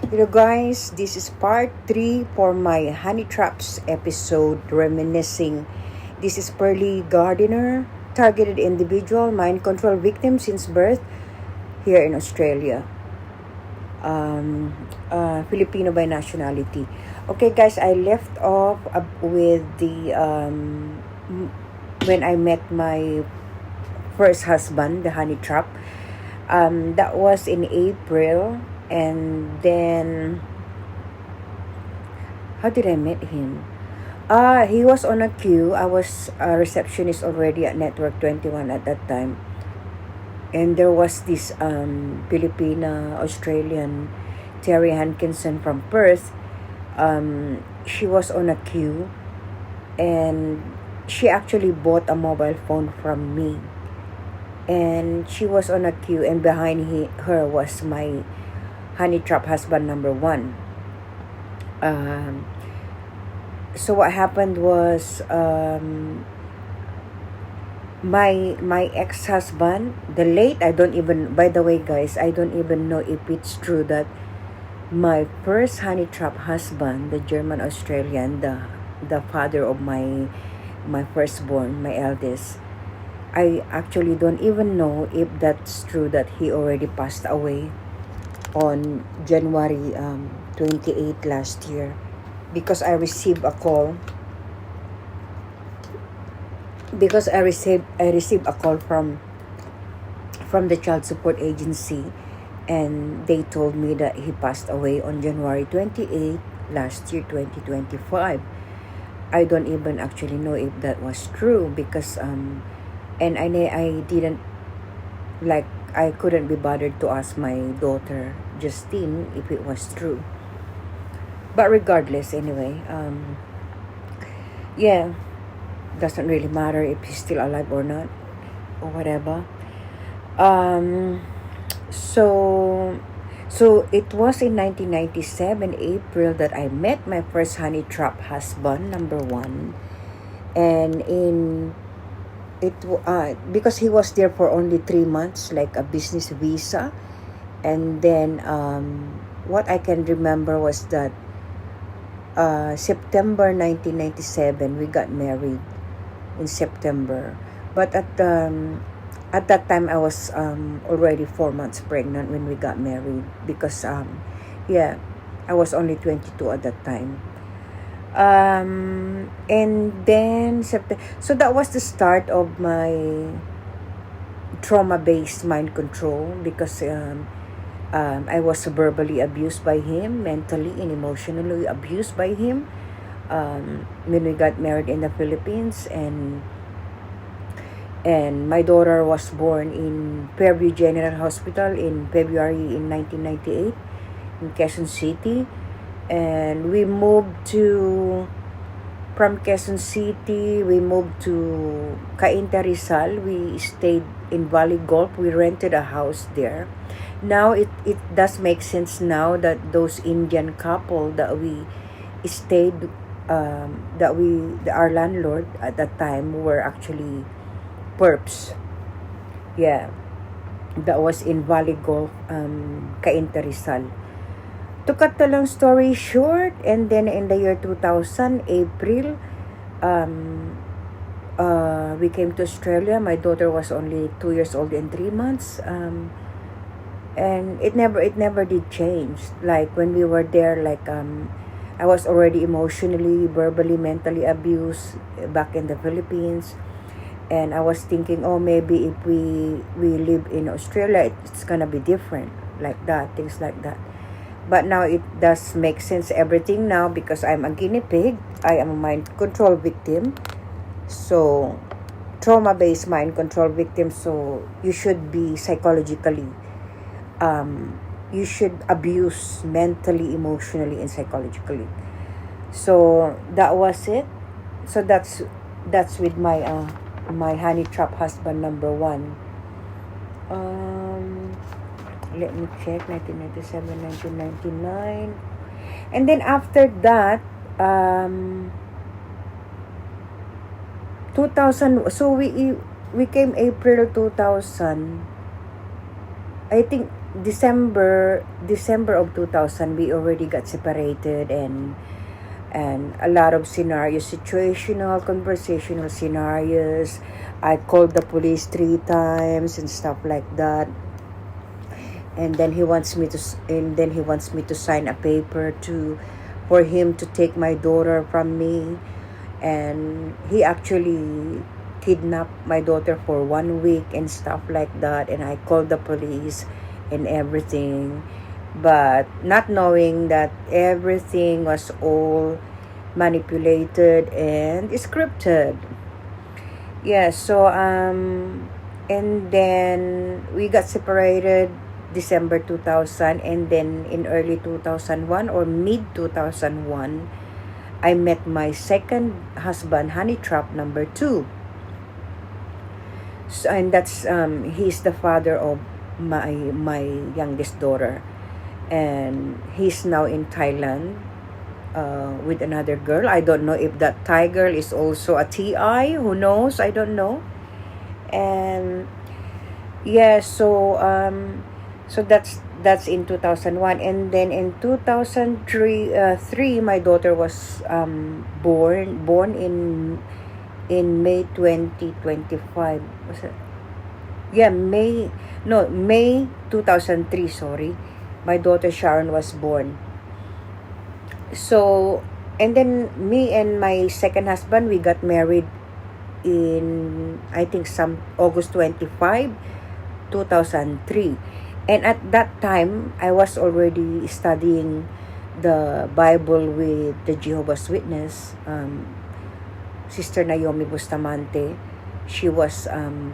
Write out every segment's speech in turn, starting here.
Hello guys, this is part 3 for my Honey Traps episode, Reminiscing. This is Pearly Gardiner, targeted individual, mind control victim since birth here in Australia. Filipino by nationality. Okay guys, I left off with the when I met my first husband, the Honey Trap. That was in April. And then, how did I meet him? He was on a queue. I was a receptionist already at Network 21 at that time. And there was this Filipina Australian, Terry Hankinson from Perth. She was on a queue. And she actually bought a mobile phone from me. And she was on a queue. And behind her was my Honey Trap husband number 1. So what happened was my ex-husband, the late, by the way guys, I don't even know if it's true that my first Honey Trap husband, the German Australian, the father of my firstborn, my eldest, I actually don't even know if that's true that he already passed away on January 28 last year, because I received a call from the child support agency, and they told me that he passed away on January 28 last year, 2025. I don't even actually know if that was true, because and I didn't, like, I couldn't be bothered to ask my daughter Justine if it was true. But regardless, anyway, yeah, doesn't really matter if he's still alive or not, or whatever. So it was in 1997 April that I met my first Honey Trap husband number 1, and because he was there for only 3 months, like a business visa. And then what I can remember was that September 1997 we got married in September. But at that time I was already 4 months pregnant when we got married, because I was only 22 at that time. And then so that was the start of my trauma-based mind control, because I was verbally abused by him, mentally and emotionally abused by him when we got married in the Philippines. And my daughter was born in Fairview General Hospital in February in 1998 in Quezon City. And we moved from Quezon City, we moved to Cainta Rizal. We stayed in Valley Golf. We rented a house there. Now it does make sense now that those Indian couple that we stayed, our landlord at that time were actually perps. Yeah, that was in Valley Golf, Cainta Rizal. To cut the long story short, and then in the year 2000, April, we came to Australia. My daughter was only 2 years old and 3 months. And it never did change. Like when we were there, like I was already emotionally, verbally, mentally abused back in the Philippines. And I was thinking, oh, maybe if we live in Australia, it's gonna be different, like that, things like that. But now it does make sense, everything now, because I'm a guinea pig. I am a mind control victim. So, trauma-based mind control victim. So, you should be psychologically, you should abuse mentally, emotionally, and psychologically. So, that was it. So, that's with my my Honey Trap husband number 1. Let me check, 1997, 1999. And then after that, 2000, so we came April 2000. I think December of 2000, we already got separated, and a lot of scenarios, situational, conversational scenarios. I called the police 3 times and stuff like that. And then he wants me to sign a paper to for him to take my daughter from me. And he actually kidnapped my daughter for 1 week and stuff like that. And I called the police and everything, but not knowing that everything was all manipulated and scripted. Yeah, so and then we got separated December 2000, and then in early 2001 or mid 2001, I met my second husband, honey trap number 2. So, and that's he's the father of my youngest daughter, and he's now in Thailand with another girl. I don't know if that Thai girl is also a TI. Who knows? I don't know. And yeah, so that's in 2001, and then in 2003, my daughter was born in May 2025. Was it? Yeah, May 2003. Sorry, my daughter Sharon was born. So, and then me and my second husband, we got married in, I think, some August 25, 2003. And at that time, I was already studying the Bible with the Jehovah's Witness, Sister Naomi Bustamante. She was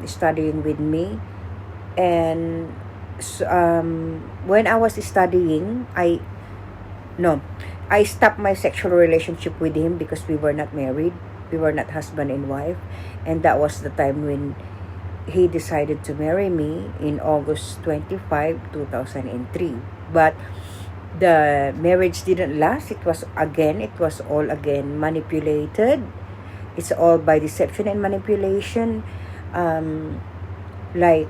studying with me. And when I was studying, I stopped my sexual relationship with him because we were not married. We were not husband and wife. And that was the time when he decided to marry me in August 25, 2003. But the marriage didn't last. It was all again manipulated. It's all by deception and manipulation. Like,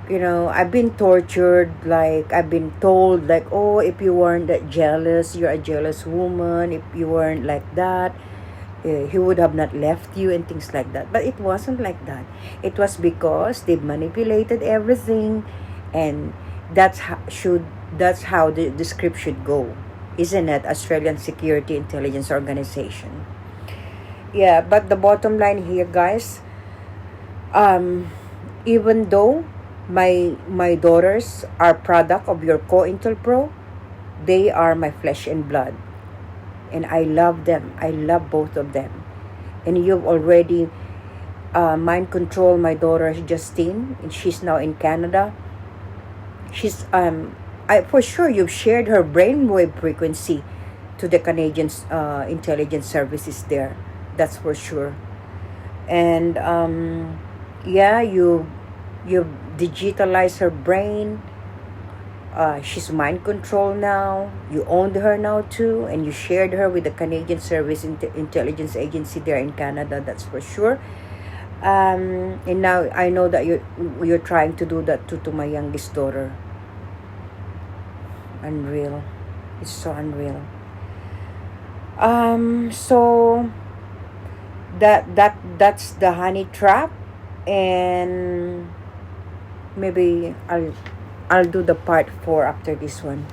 I've been tortured. Like, I've been told, like, oh, if you weren't that jealous, you're a jealous woman. If you weren't like that, he would have not left you, and things like that. But it wasn't like that. It was because they manipulated everything, and that's how the script should go, isn't it? Australian Security Intelligence Organization. Yeah, but the bottom line here, guys, even though my daughters are product of your COINTELPRO, they are my flesh and blood, and I love them. I love both of them. And you've already mind control my daughter Justine, and she's now in Canada. She's for sure you've shared her brainwave frequency to the Canadian intelligence services there. That's for sure. And yeah, you digitalize her brain. She's mind controlled now. You owned her now too, and you shared her with the Canadian Service Intelligence Agency there in Canada. That's for sure. And now I know that you're trying to do that too to my youngest daughter. Unreal. It's so unreal. So that's the honey trap, and maybe I'll do the part 4 after this one.